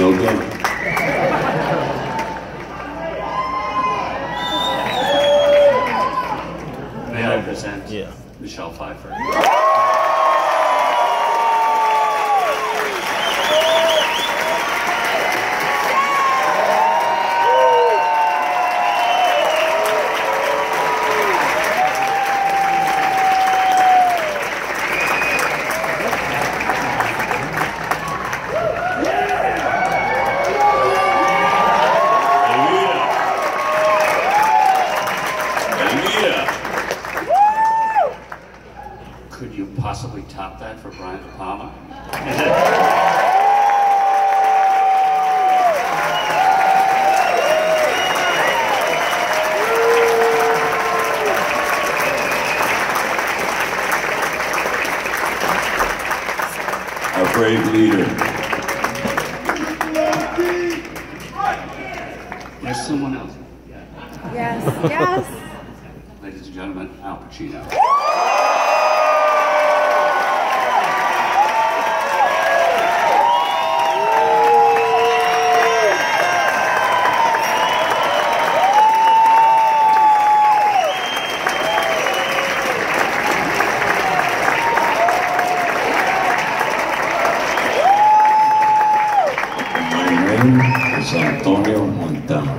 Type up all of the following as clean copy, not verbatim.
Still good. May I present Michelle Pfeiffer? Could you possibly top that for Brian De Palma? Our brave leader. There's someone else. Yes, yes. Ladies and gentlemen, Al Pacino. Antonio Montano.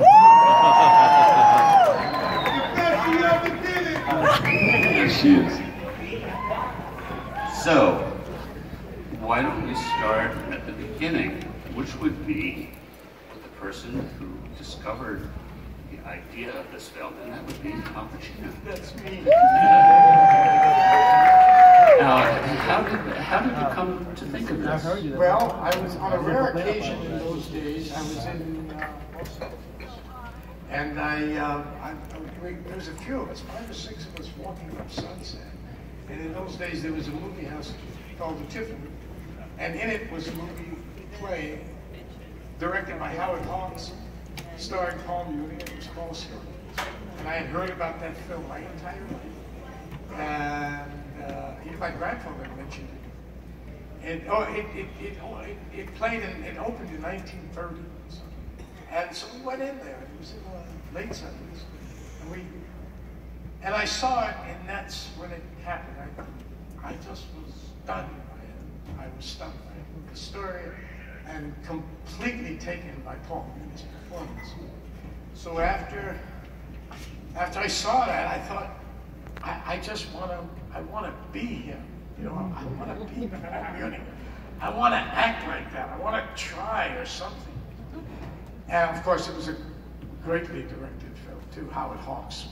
There she is. So, why don't we start at the beginning, which would be the person who discovered the idea of this film, and that would be Al Pacino. That's me. How did you come to think of this? Well, I was on a rare occasion in those days. I was in Los Angeles, and there was a few of us, 5 or 6 of us, walking up Sunset. And in those days, there was a movie house called the Tiffany, and in it was a movie play directed by Howard Hawks, starring Paul Muni. It was called Scarface. And I had heard about that film my entire life. And even my grandfather mentioned it. It played and it opened in 1930. And so we went in there. It was in the late 70s. And I saw it, and that's when it happened. I just was stunned by it. I was stunned by the story and completely taken by Paul Muni's performance. So after I saw that, I thought, I want to be him. You know, I want to be Paul Muni. I want to act like that. I want to try or something. And of course, it was a greatly directed film too. Howard Hawks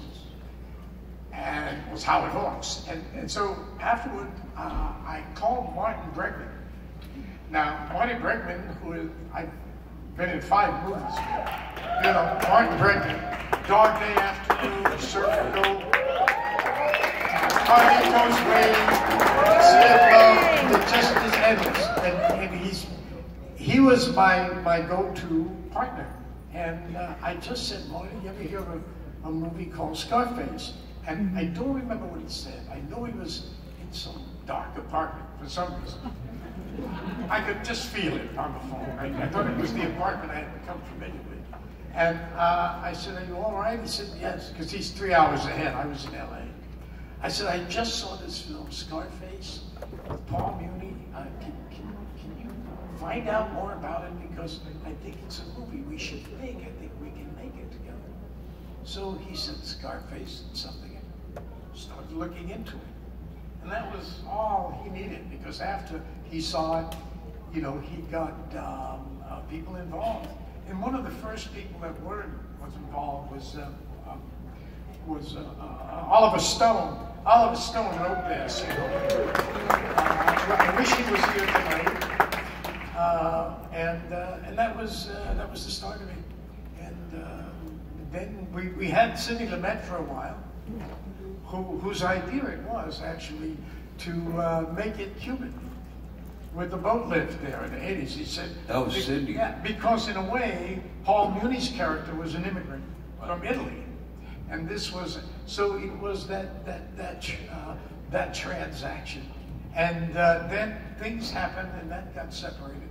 was Howard Hawks. And so afterward, I called Martin Bregman. Now, Martin Bregman, I've been in 5 movies with. You know, Martin Bregman, Dog Day Afternoon, Surf and Go, Carlito's Way, Sea of Love, it just is endless. And he was my go-to partner. And I just said, Martin, you ever hear of a movie called Scarface? And I don't remember what he said. I know he was in some dark apartment for some reason. I could just feel it on the phone. I thought it was the apartment I had become familiar with. And I said, are you all right? He said, yes, because he's 3 hours ahead. I was in LA. I said, I just saw this film, Scarface, with Paul Muni. Can you find out more about it? Because I think it's a movie we should make. I think we can make it together. So he said, Scarface and something. And started looking into it. And that was all he needed, because after he saw it, you know, he got people involved. And one of the first people that was involved was Oliver Stone. Oliver Stone wrote this. You know. I wish he was here tonight. And that was the start of it. And then we had Sidney Lumet for a while, whose idea it was actually to make it Cuban with the boat lift there in the 80s. He said that was Sidney. Yeah, because in a way, Paul Muni's character was an immigrant from Italy, and this was so it was that transaction, and then things happened, and that got separated,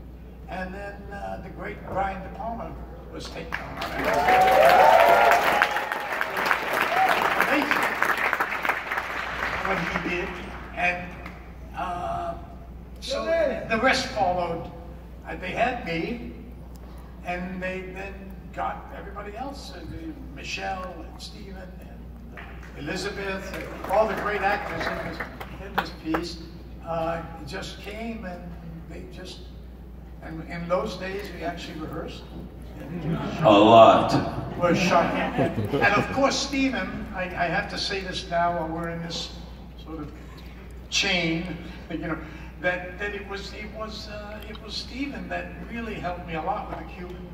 and then the great Brian De Palma was taken on. Amazing what he did, and so the rest followed. They had me, and they then got everybody else, Michelle and Stephen and Elizabeth, and all the great actors in this piece just came, and they just, and in those days we actually rehearsed. A lot. Was shocking. And of course, Stephen, I have to say this now while we're in this sort of chain, you know, that it was Stephen that really helped me a lot with the Cuban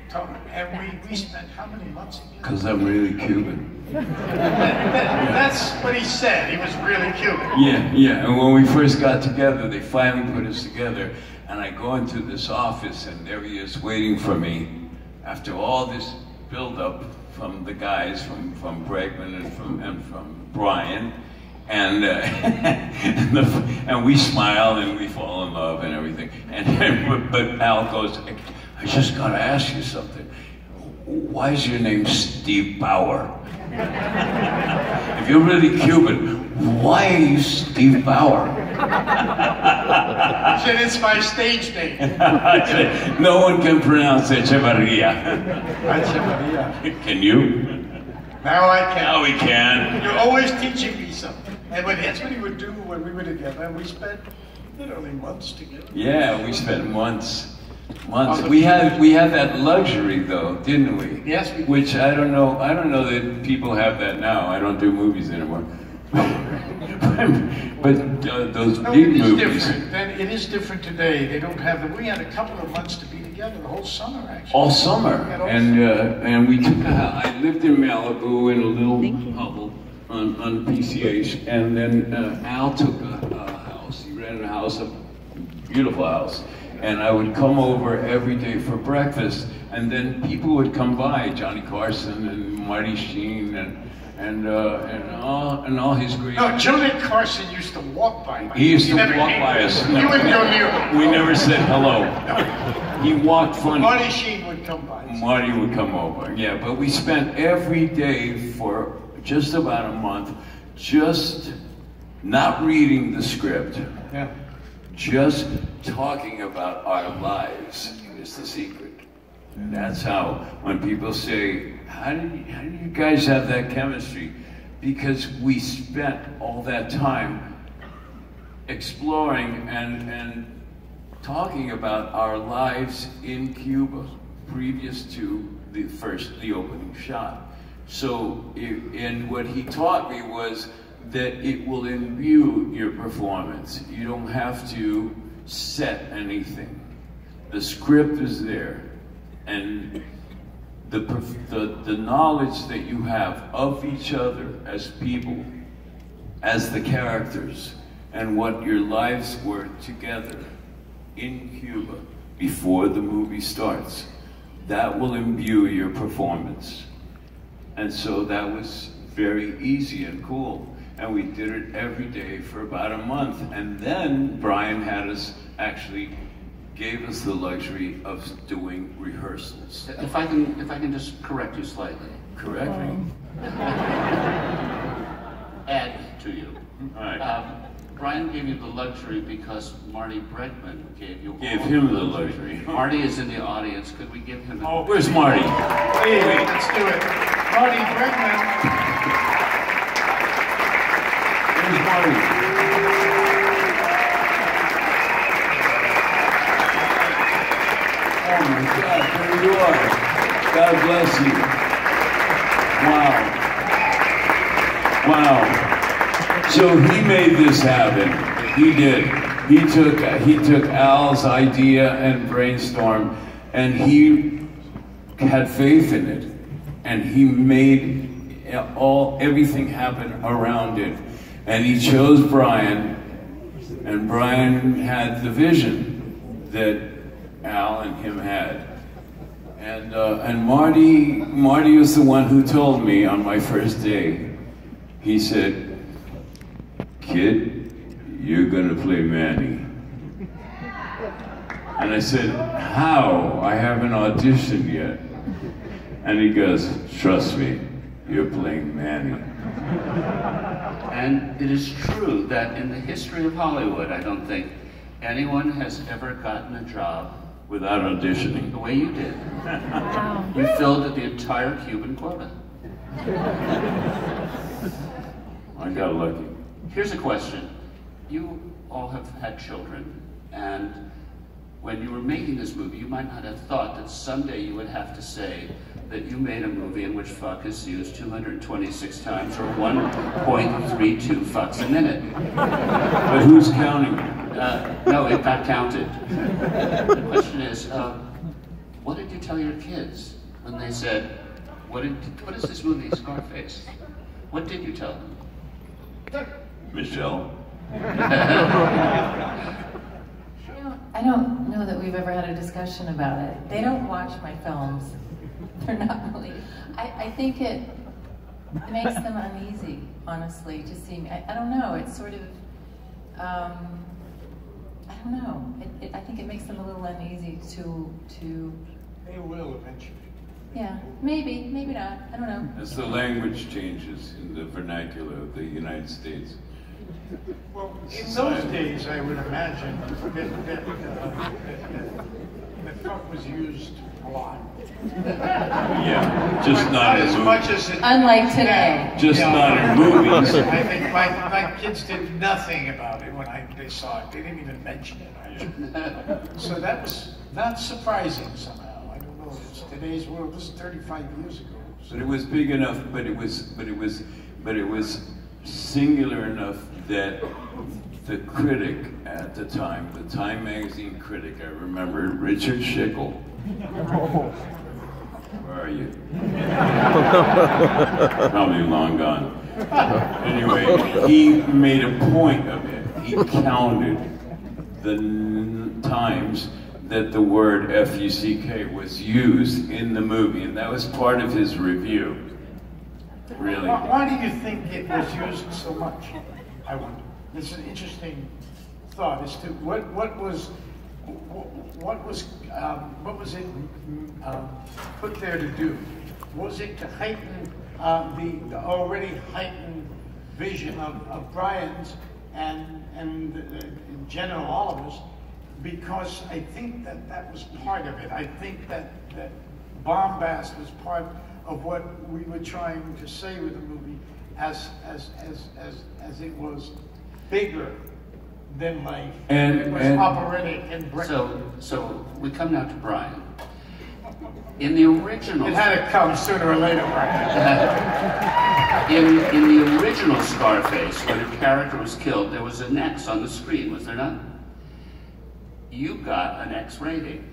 tongue. And we spent how many months together? Because I'm really Cuban. That's what he said. He was really Cuban. Yeah, yeah. And when we first got together, they finally put us together. And I go into this office, and there he is waiting for me. After all this build-up from the guys, from Bregman and from Brian, and and we smile and we fall in love and everything. But Al goes, I just got to ask you something. Why is your name Steve Bauer? If you're really Cuban, why are you Steve Bauer? He said, it's my stage name. I said, no one can pronounce Echevarria. Echevarria. Can you? Now I can. Now we can. You're always teaching me something. And that's what he would do when we were together. And we spent literally months together. Yeah, we spent months. We had that luxury though, didn't we? Yes, we did. Which I don't know that people have that now. I don't do movies anymore. but those big movies. Different. It is different today. They don't have them. We had a couple of months to be together, the whole summer actually. All summer. And we took a house. I lived in Malibu in a little hovel on PCH, and then Al took a house. He rented a house, a beautiful house. And I would come over every day for breakfast, and then people would come by, Johnny Carson and Marty Sheen and all his great. No, Johnny Carson used to walk by. He used to walk by us. You wouldn't go near him. We never said hello. No. He walked funny. Marty Sheen would come by. Marty would come over, yeah. But we spent every day for just about a month just not reading the script. Yeah. Just talking about our lives is the secret. And that's how, when people say, how do you guys have that chemistry? Because we spent all that time exploring and talking about our lives in Cuba previous to the opening shot. So, and what he taught me was that it will imbue your performance. You don't have to set anything. The script is there, and the knowledge that you have of each other as people, as the characters, and what your lives were together in Cuba before the movie starts, that will imbue your performance. And so that was very easy and cool. And we did it every day for about a month. And then Brian had us actually gave us the luxury of doing rehearsals. If I can just correct you slightly. Correct me. Add to you. All right. Brian gave you the luxury because Marty Bregman gave you Gave him the luxury. Marty is in the audience. Could we give him? Oh, where's Marty? Hey, let's do it. Marty Bregman. Where's Marty? Oh my God, there you are. God bless you. Wow. Wow. So he made this happen. He did. He took Al's idea and brainstorm, and he had faith in it, and he made everything happen around it. And he chose Brian, and Brian had the vision that Al and him had. And Marty was the one who told me on my first day. He said, "Kid, you're gonna play Manny." And I said, how? I haven't auditioned yet. And he goes, trust me, you're playing Manny. And it is true that in the history of Hollywood, I don't think anyone has ever gotten a job without auditioning. The way you did. You filled the entire Cuban quota. I got lucky. Here's a question. You all have had children, and when you were making this movie, you might not have thought that someday you would have to say that you made a movie in which fuck is used 226 times, or 1.32 fucks a minute. But who's counting? No, it got counted. The question is, what did you tell your kids when they said, what is this movie, Scarface? What did you tell them? Michelle? I don't know that we've ever had a discussion about it. They don't watch my films. They're not really. I think it makes them uneasy, honestly, to see me. I don't know. It's sort of, I don't know. I think it makes them a little uneasy to. They will eventually. Yeah, maybe not. I don't know. As the language changes in the vernacular of the United States. Well, in those days, I would imagine that fuck was used a lot. Yeah, just not as in much movies. as it. Unlike today. Just not in movies. I think my kids did nothing about it when they saw it. They didn't even mention it. So that was not surprising somehow. I don't know. It's today's world. This is 35 years ago. So. But it was big enough. But it was singular enough that the critic at the time, the Time magazine critic, I remember Richard Schickel. Where are you? Probably long gone. Anyway, he made a point of it. He counted the times that the word F-U-C-K was used in the movie, and that was part of his review. Really? Why do you think it was used so much? I wonder. It's an interesting thought as to what was it put there to do? Was it to heighten the already heightened vision of Brian's and in general all of us? Because I think that was part of it. I think that bombast was part of what we were trying to say with the movie, as it was bigger than life. And it was operatic and so we come now to Brian. In the original, it had to come sooner or later, Brian. in the original Scarface, when a character was killed, there was an X on the screen, was there not? You got an X rating.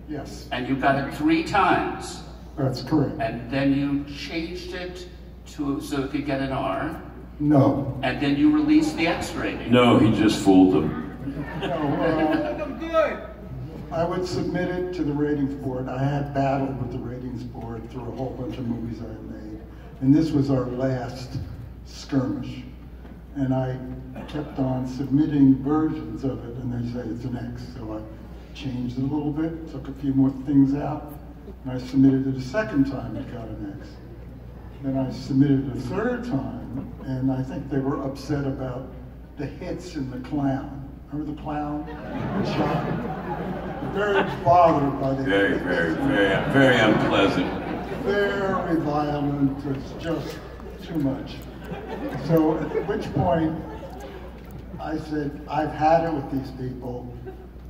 Yes. And you got it 3 times. That's correct. And then you changed it so it could get an R. No. And then you released the X rating. No, he just fooled them. No, I would submit it to the ratings board. I had battled with the ratings board through a whole bunch of movies I had made. And this was our last skirmish. And I kept on submitting versions of it, and they say it's an X. So I changed it a little bit, took a few more things out, and I submitted it a second time, it got an X. Then I submitted it a third time, and I think they were upset about the hits in The Clown. Remember The Clown? Very bothered by the Very, very unpleasant. Very violent, it's just too much. So at which point, I said, I've had it with these people.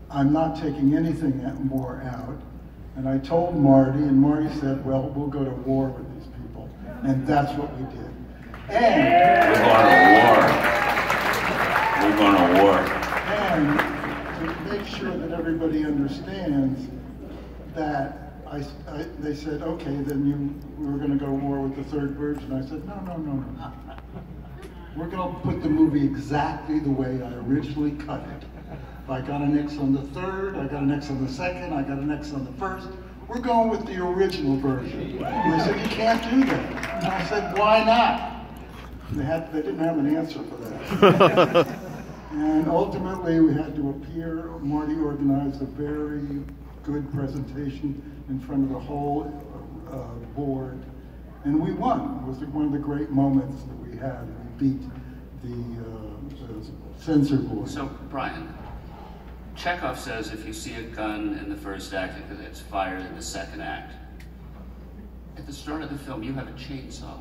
I'm not taking anything more out. And I told Marty, and Marty said, well, we'll go to war with these people. And that's what we did. And we're going to war. And to make sure that everybody understands that they said, okay, then we were going to go to war with the third version. I said, no. We're going to put the movie exactly the way I originally cut it. If I got an X on the third, I got an X on the second, I got an X on the first. We're going with the original version. And they said, you can't do that. And I said, why not? They didn't have an answer for that. And ultimately, we had to appear. Marty organized a very good presentation in front of the whole board, and we won. It was one of the great moments that we had. We beat the censor board. So, Brian, Chekhov says if you see a gun in the first act, it's fired in the second act. At the start of the film, you have a chainsaw.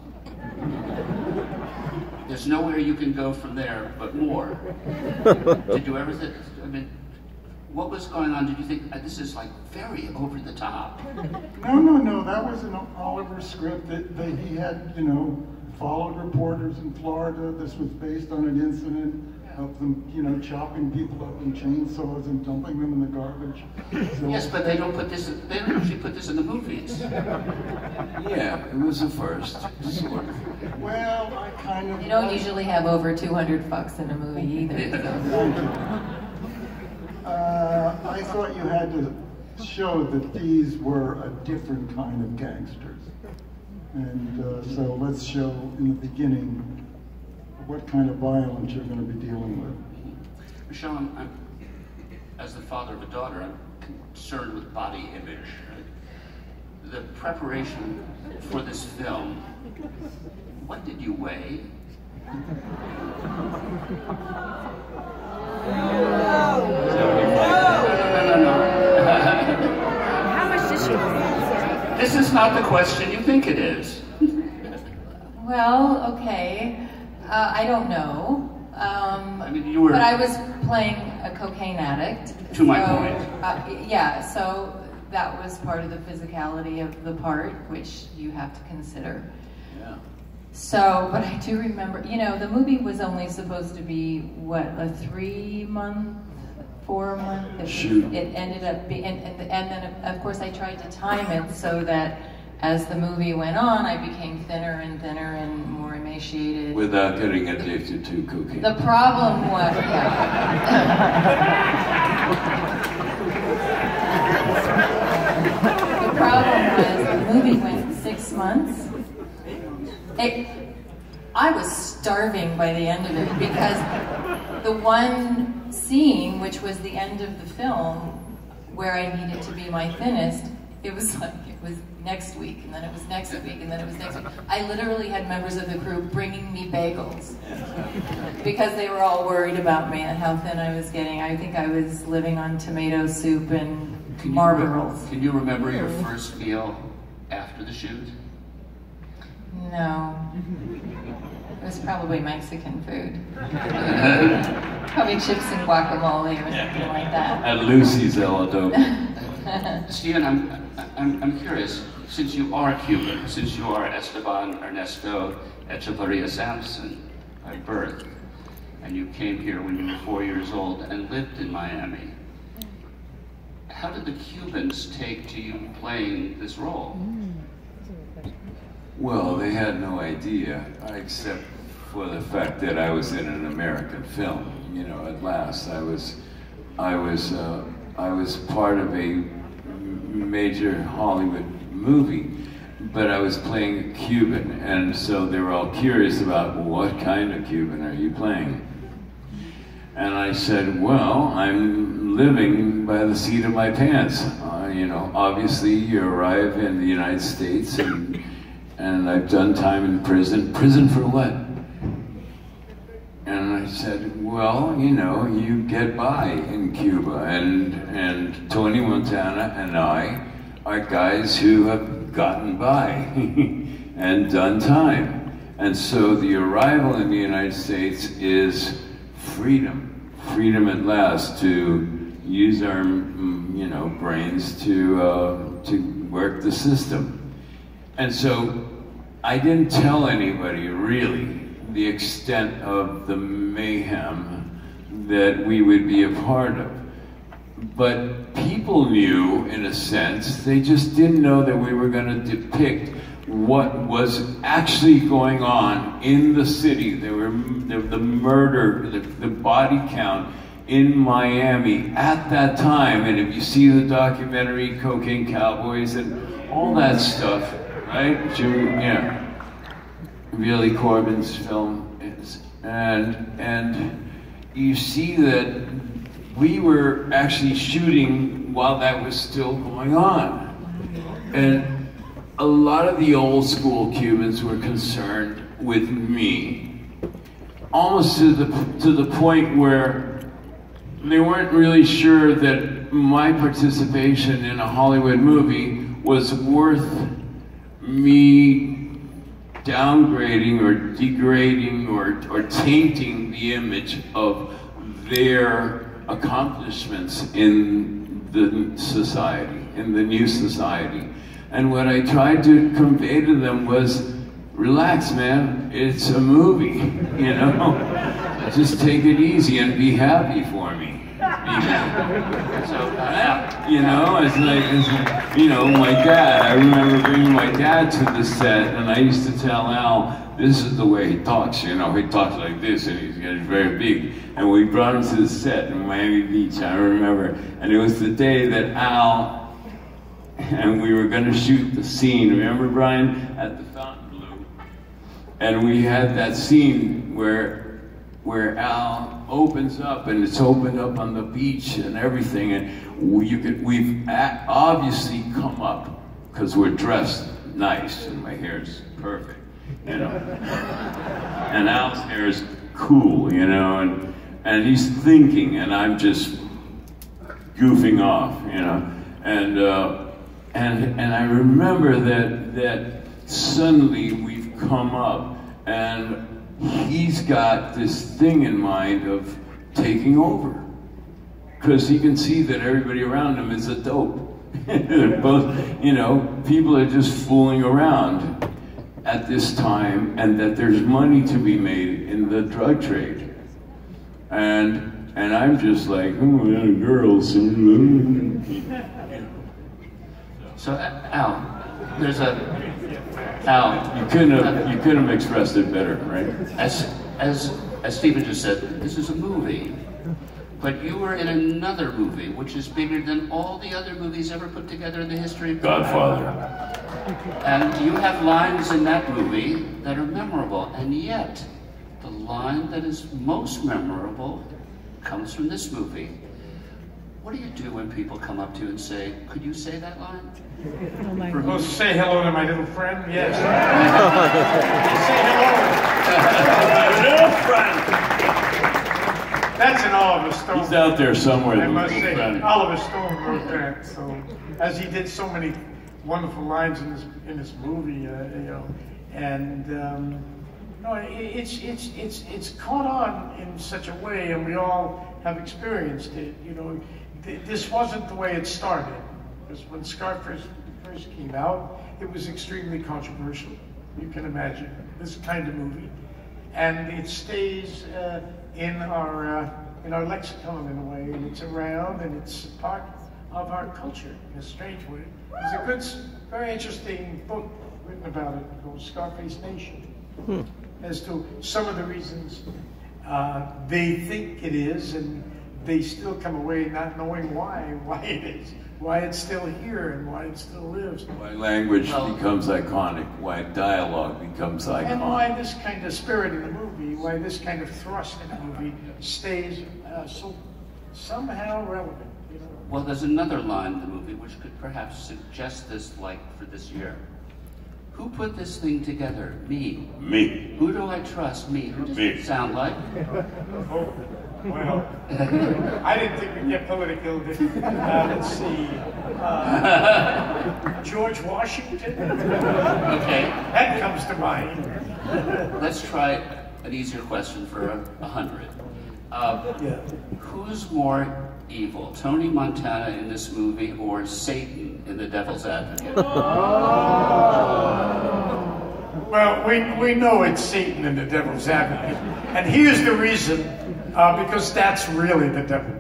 There's nowhere you can go from there but more. Did you ever think, I mean, what was going on? Did you think, this is like very over the top? No, that was an Oliver script that he had, followed reporters in Florida. This was based on an incident of them, chopping people up in chainsaws and dumping them in the garbage. So, yes, but they don't usually put this in the movies. Yeah, it was a first, sort of. Well, I kind of... You don't usually have over 200 fucks in a movie either. I thought you had to show that these were a different kind of gangsters. And so let's show in the beginning what kind of violence you're going to be dealing with. Michelle, I'm, as the father of a daughter, I'm concerned with body image. Right? The preparation for this film, what did you weigh? No. How much does she weigh? This is not the question you think it is. Well, okay. I don't know. I mean, you were... But I was playing a cocaine addict. To my point. Yeah, so that was part of the physicality of the part, which you have to consider. Yeah. So, but I do remember, the movie was only supposed to be, what, a 3-month, 4-month? Shoot. It ended up being, and then of course I tried to time it so that as the movie went on, I became thinner and thinner and more emaciated. Without getting addicted to cocaine. The problem was, the problem was the movie went 6 months. I was starving by the end of it because the one scene, which was the end of the film, where I needed to be my thinnest, it was next week, and then it was next week, and then it was next week. I literally had members of the crew bringing me bagels because they were all worried about me and how thin I was getting. I think I was living on tomato soup and Marlboros. Can you remember your first meal after the shoot? No. It was probably Mexican food. Probably chips and guacamole or something like that. At Lucy's El Adobe. Steven, I'm curious, since you are Cuban, since you are Esteban Ernesto Echevarria Sampson by birth, and you came here when you were 4 years old and lived in Miami, how did the Cubans take to you playing this role? Well, they had no idea, except for the fact that I was in an American film. At last, I was part of a major Hollywood movie, but I was playing a Cuban, and so they were all curious about what kind of Cuban are you playing? And I said, well, I'm living by the seat of my pants. Obviously you arrive in the United States and I've done time in prison. Prison for what? And I said, well, you get by in Cuba, and Tony Montana and I are guys who have gotten by and done time. And so the arrival in the United States is freedom. Freedom at last to use our, brains to work the system. And so I didn't tell anybody really the extent of the mayhem that we would be a part of. But people knew, in a sense, they just didn't know that we were going to depict what was actually going on in the city. The murder, the body count in Miami at that time. And if you see the documentary Cocaine Cowboys and all that stuff, right? Billy Corbin's film is, and you see that we were actually shooting while that was still going on. And a lot of the old school Cubans were concerned with me, almost to the point where they weren't really sure that my participation in a Hollywood movie was worth me downgrading or degrading or tainting the image of their accomplishments in the society, in the new society. And what I tried to convey to them was, relax, man, it's a movie, you know? Just take it easy and be happy for me. So, you know, it's like, you know, my dad, I remember bringing my dad to the set, and I used to tell Al, this is the way he talks, you know, he talks like this, and he's very big. And we brought him to the set in Miami Beach, I remember, and it was the day that Al, and we were going to shoot the scene, remember, Brian, at the Fontainebleau? And we had that scene where Al opens up, and it's opened up on the beach and everything, and we've obviously come up because we're dressed nice and my hair's perfect, you know. And Al's hair is cool, you know, and he's thinking, and I'm just goofing off, you know. And I remember that suddenly we've come up, and he's got this thing in mind of taking over, because he can see that everybody around him is a dope. Both, you know, people are just fooling around at this time, and that there's money to be made in the drug trade. And I'm just like, oh, yeah, girls. So Al, there's Al. You couldn't have expressed it better, right? As Steven just said, this is a movie, but you were in another movie which is bigger than all the other movies ever put together in the history of Godfather. And you have lines in that movie that are memorable, and yet the line that is most memorable comes from this movie. What do you do when people come up to you and say, could you say that line? Oh my Well, God. say hello to my little friend, yes. Say hello. Little friend. That's an Oliver Stone. He's out there somewhere. I must the say, friend. Oliver Stone wrote that. So, as he did so many wonderful lines in this movie, you know, and no, it's caught on in such a way, and we all have experienced it. You know, this wasn't the way it started. Because when Scarface first came out, it was extremely controversial. You can imagine this kind of movie, and it stays in our lexicon in a way, and it's around, and it's part of our culture in a strange way. There's a good, very interesting book written about it called Scarface Nation, as to some of the reasons they think it is, and they still come away not knowing why it is, why it's still here, and why it still lives. Why language becomes iconic, why dialogue becomes iconic. And why this kind of spirit in the movie, why this kind of thrust in the movie stays so somehow relevant. You know? Well, there's another line in the movie which could perhaps suggest this, like for this year. Who put this thing together? Me. Me. Who do I trust? Me. Who does Me. it sound like? Oh, well, I didn't think we'd get political. Let's see. George Washington? Okay. That comes to mind. Let's try an easier question for 100. Yeah. Who's more evil, Tony Montana in this movie or Satan in The Devil's Advocate? Well, we know it's Satan and the Devil's Advocate. And here's the reason, because that's really the devil.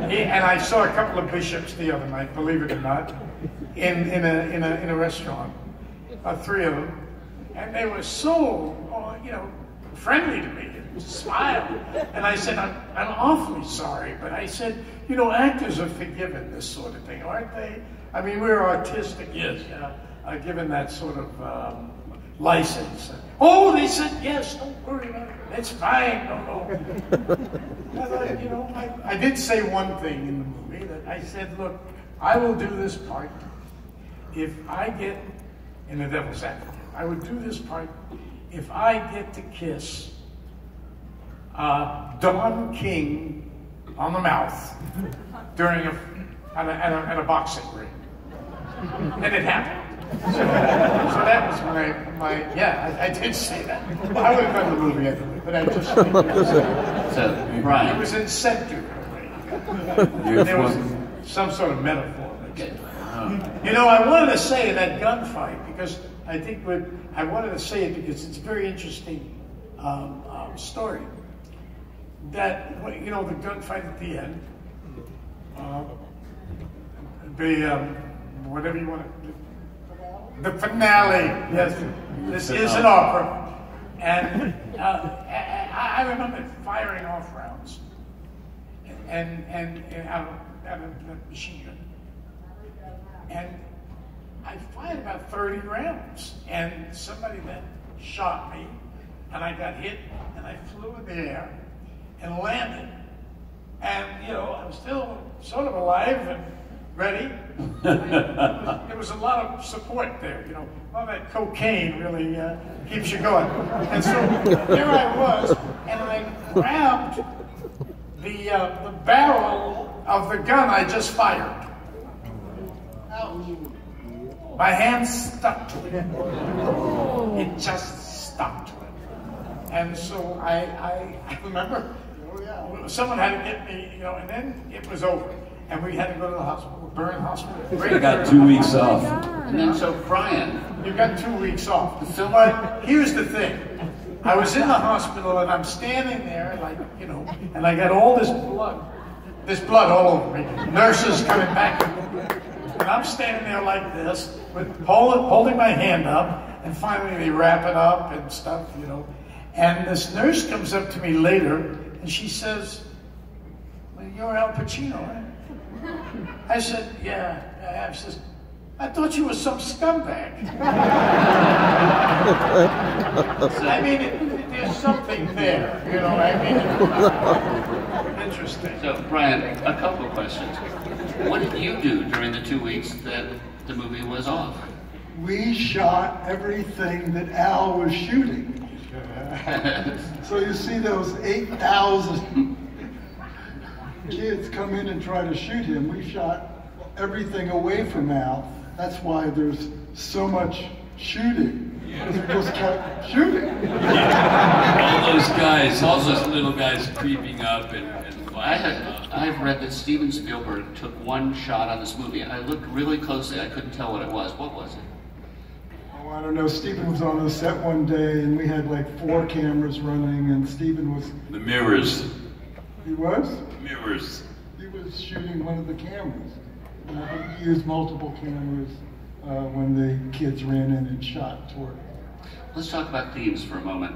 And I saw a couple of bishops the other night, believe it or not, in a restaurant, 3 of them, and they were so, friendly to me, smiled. And I said, I'm awfully sorry, but I said, actors are forgiven this sort of thing, aren't they? I mean, we're artistic, yes, given that sort of license. Oh, they said, yes, don't worry about it. It's fine, no. I thought, you know, I did say one thing in the movie, that I said, look, I will do this part if I get, in The Devil's Advocate, I would do this part if I get to kiss Don King on the mouth during at a boxing ring. And it happened. So that was yeah, I did say that. I would have done the movie anyway, but I just So, Brian. It was in center. There was some sort of metaphor. You know, I wanted to say that gunfight because I think I wanted to say it because it's a very interesting story. That, you know, the gunfight at the end, whatever you want to, the finale, yes, this is an opera. And I remember firing off rounds and out of the machine gun. And I fired about 30 rounds, and somebody then shot me, and I got hit, and I flew in the air and landed. And, you know, I'm still sort of alive and ready. There was a lot of support there, you know. All that cocaine really keeps you going. And so here I was, and I grabbed the barrel of the gun I just fired. My hand stuck to it. It just stuck to it. And so I remember someone had to get me, you know, and then it was over. And we had to go to the hospital, Burn Hospital. I got 2 weeks off. And then, so Brian. You got 2 weeks off. But here's the thing. I was in the hospital and I'm standing there like, you know, and I got all this blood all over me. Nurses coming back. And I'm standing there like this, holding my hand up, and finally they wrap it up and stuff, you know. And this nurse comes up to me later, and she says, well, you're Al Pacino, right? I said, yeah, I am. She says, I thought you were some scumbag. I mean, there's something there, you know what I mean? Interesting. So, Brian, a couple of questions. What did you do during the 2 weeks that the movie was off? We shot everything that Al was shooting. So you see those 8,000 kids come in and try to shoot him. We shot everything away from Al. That's why there's so much shooting. Because we just kept shooting. All those guys, all those little guys creeping up and I've read that Steven Spielberg took one shot on this movie. I looked really closely. I couldn't tell what it was. What was it? Oh, I don't know. Steven was on the set one day, and we had like 4 cameras running, and Steven was... the mirrors. He was? Mirrors. He was shooting one of the cameras. He used multiple cameras when the kids ran in and shot toward him. Let's talk about themes for a moment.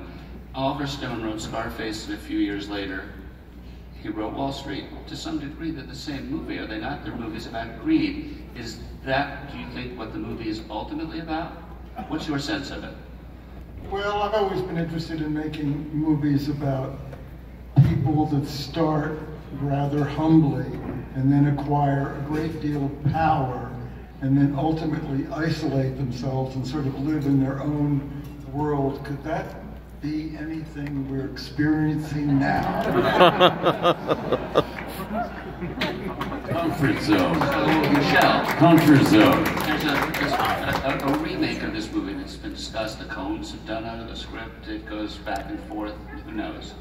Oliver Stone wrote Scarface, and a few years later, he wrote Wall Street. To some degree, they're the same movie, are they not? They're movies about greed. Is that, do you think, what the movie is ultimately about? What's your sense of it? Well, I've always been interested in making movies about people that start rather humbly and then acquire a great deal of power and then ultimately isolate themselves and sort of live in their own world. Could that be anything we're experiencing now? Comfort zone. So, Michelle. Comfort zone. There's a remake of this movie that's been discussed. The Coens have done out of the script. It goes back and forth. Who knows?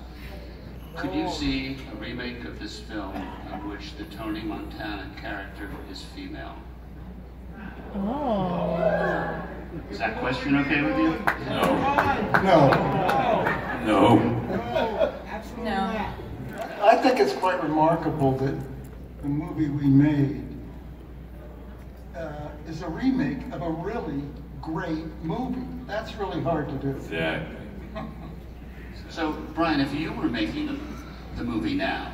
Could you see a remake of this film in which the Tony Montana character is female? Oh. Is that question okay with you? No. No. No. I think it's quite remarkable that the movie we made is a remake of a really great movie. That's really hard to do. Exactly. So, Brian, if you were making the movie now,